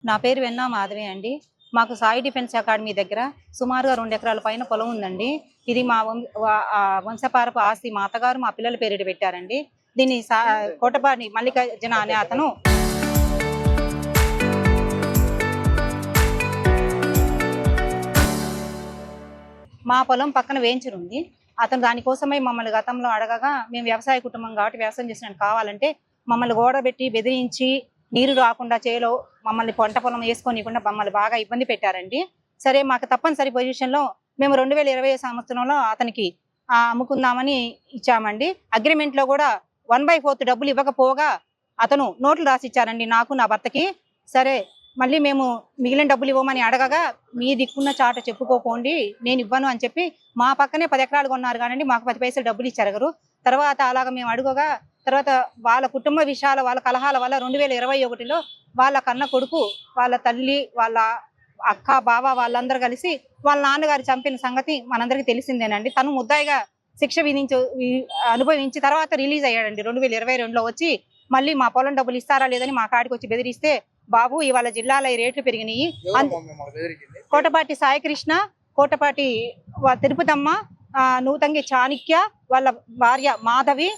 నా పేరు వెన్నా మాధవి అండి. మాకు సాయి డిఫెన్స్ అకాడమీ దగ్గర సుమారుగా 2 ఎకరాల పైన పొలం ఉందండి. ఇది మా వంశపారపు ఆస్తి. మా అత్తగారు మా పిల్లల పేరిట పెట్టారండి. దీన్ని కోటపాటి మల్లికార్జున అనే అతను మా పొలం పక్కన వేయించరుంది. అతను దానికోసమై మమ్మల్ని గతంలో అడగగా మేము వ్యవసాయ కుటుంబం కాబట్టి వ్యవసాయం చేసినట్టు కావాలంటే మమ్మల్ని గోడబెట్టి బెదిరించి నీరు రాకుండా చేలో మమ్మల్ని పంట పొలం వేసుకోనికుండా మమ్మల్ని బాగా ఇబ్బంది పెట్టారండి. సరే మాకు తప్పనిసరి పొజిషన్లో మేము 2020 సంవత్సరంలో అతనికి అమ్ముకుందామని ఇచ్చామండి. అగ్రిమెంట్లో కూడా 1/4 డబ్బులు ఇవ్వకపోగా అతను నోట్లు రాసిచ్చారండి నాకు నా భర్తకి. సరే మళ్ళీ మేము మిగిలిన డబ్బులు ఇవ్వమని అడగగా మీ దిక్కున్న చాట చెప్పుకోకండి నేను ఇవ్వను అని చెప్పి మా పక్కనే 10 ఎకరాలు కొన్నారు కానీ మాకు 10 పైసలు డబ్బులు ఇచ్చారు. తర్వాత అలాగ మేము అడుగగా తర్వాత వాళ్ళ కుటుంబ విషయాల వాళ్ళ కలహాల వల్ల 2021లో వాళ్ళ కన్న కొడుకు వాళ్ళ తల్లి వాళ్ళ అక్క బావ వాళ్ళందరూ కలిసి వాళ్ళ నాన్నగారు చంపిన సంగతి మనందరికీ తెలిసిందేనండి. తను ముద్దాయిగా శిక్ష అనుభవించి తర్వాత రిలీజ్ అయ్యాడండి. 2022లో వచ్చి మళ్ళీ మా పొలం డబ్బులు ఇస్తారా లేదని మా కాడికి వచ్చి బెదిరిస్తే బాబు ఇవాళ జిల్లాలో ఈ రేట్లు పెరిగినాయి. కోటపాటి సాయికృష్ణ, కోటపాటి తిరుపతమ్మ, నూతంగి చాణిక్య, వాళ్ళ భార్య మాధవి,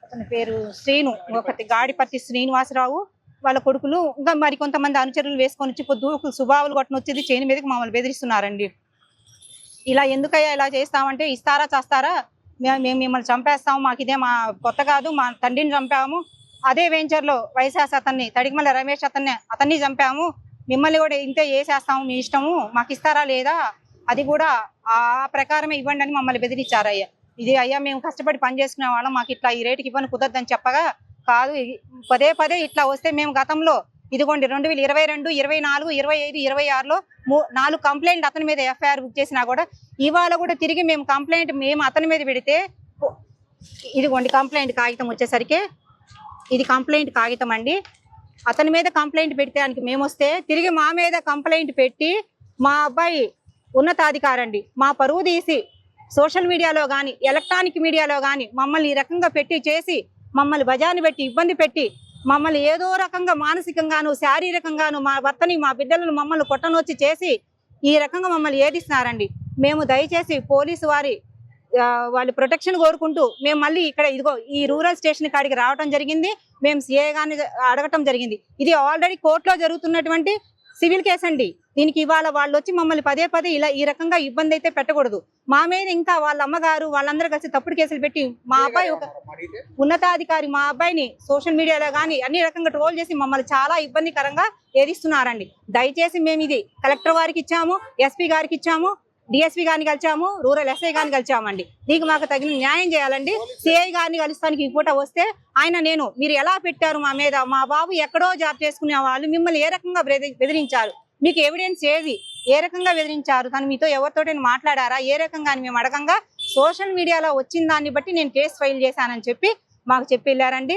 అతని పేరు శ్రీను, ఒకటి గాడిపర్తి శ్రీనివాసరావు, వాళ్ళ కొడుకులు ఇంకా మరి కొంతమంది అనుచరులు వేసుకొని వచ్చి పొద్దుకు సుబావులు కొట్టను వచ్చేది చేను మీదకి మమ్మల్ని బెదిరిస్తున్నారండి. ఇలా ఎందుకయ్యా ఇలా చేస్తామంటే ఇస్తారా చేస్తారా మేము మిమ్మల్ని చంపేస్తాము, మాకు ఇదే మా కొత్త కాదు, మా తండ్రిని చంపాము, అదే వెంచర్లో వైశాస్ అతన్ని తడికిమల్ల రమేష్ అతన్ని చంపాము, మిమ్మల్ని కూడా ఇంతే చేసేస్తాము మీ ఇష్టము, మాకు ఇస్తారా లేదా అది కూడా ఆ ప్రకారమే ఇవ్వండి అని మమ్మల్ని బెదిరించారయ్యా. ఇది అయ్యా మేము కష్టపడి పని చేసుకునే వాళ్ళం, మాకు ఇట్లా ఈ రేటుకి ఇవ్వని కుదరదని చెప్పగా కాదు పదే ఇట్లా వస్తే మేము గతంలో ఇదిగోండి 2022, 24, 25, 26లో 4 కంప్లైంట్ అతని మీద ఎఫ్ఐఆర్ బుక్ చేసినా కూడా ఇవాళ కూడా తిరిగి మేము కంప్లైంట్ మేము అతని మీద పెడితే ఇదిగోండి కంప్లైంట్ కాగితం వచ్చేసరికి ఇది కంప్లైంట్ కాగితం అండి. అతని మీద కంప్లైంట్ పెట్టడానికి మేము వస్తే తిరిగి మా మీద కంప్లైంట్ పెట్టి మా అబ్బాయి ఉన్నతాధికారి అండి మా పరువు తీసి సోషల్ మీడియాలో కానీ ఎలక్ట్రానిక్ మీడియాలో కానీ మమ్మల్ని ఈ రకంగా పెట్టి చేసి మమ్మల్ని బజార్ని పెట్టి ఇబ్బంది పెట్టి మమ్మల్ని ఏదో రకంగా మానసికంగాను శారీరకంగాను మా భర్తని మా బిడ్డలను మమ్మల్ని కొట్టనొచ్చి చేసి ఈ రకంగా మమ్మల్ని ఏడిస్తున్నారండి. మేము దయచేసి పోలీసు వాళ్ళు ప్రొటెక్షన్ కోరుకుంటూ మేము మళ్ళీ ఇక్కడ ఇదిగో ఈ రూరల్ స్టేషన్ కాడికి రావడం జరిగింది. మేము సిఐ గారిని అడగటం జరిగింది. ఇది ఆల్రెడీ కోర్టులో జరుగుతున్నటువంటి సివిల్ కేసు అండి. దీనికి ఇవాళ వాళ్ళు వచ్చి మమ్మల్ని పదే ఇలా ఈ రకంగా ఇబ్బంది అయితే పెట్టకూడదు. మా మీద ఇంకా వాళ్ళ అమ్మగారు వాళ్ళందరూ కలిసి తప్పుడు కేసులు పెట్టి మా అబ్బాయి ఒక ఉన్నతాధికారి మా అబ్బాయిని సోషల్ మీడియాలో కానీ అన్ని రకంగా ట్రోల్ చేసి మమ్మల్ని చాలా ఇబ్బందికరంగా ఏదిస్తున్నారండి. దయచేసి మేము ఇది కలెక్టర్ వారికి ఇచ్చాము, ఎస్పీ గారికి ఇచ్చాము, డిఎస్పీ గారిని కలిసాము, రూరల్ ఎస్ఐ గారిని కలిసామండి. దీనికి మాకు తగిన న్యాయం చేయాలండి. సిఐ గారిని కలుస్తానికి ఈ పూట వస్తే ఆయన మీరు ఎలా పెట్టారు మా మీద, మా బాబు ఎక్కడో జాబ్ చేసుకునే వాళ్ళు మిమ్మల్ని ఏ రకంగా బెదిరించారు, మీకు ఎవిడెన్స్ ఏది, ఏ రకంగా బెదిరించారు, తను మీతో ఎవరితోటైనా మాట్లాడారా, ఏ రకంగా అని మేము అడగంగా సోషల్ మీడియాలో వచ్చిన దాన్ని బట్టి నేను కేసు ఫైల్ చేశానని చెప్పి మాకు చెప్పి వెళ్ళారండి.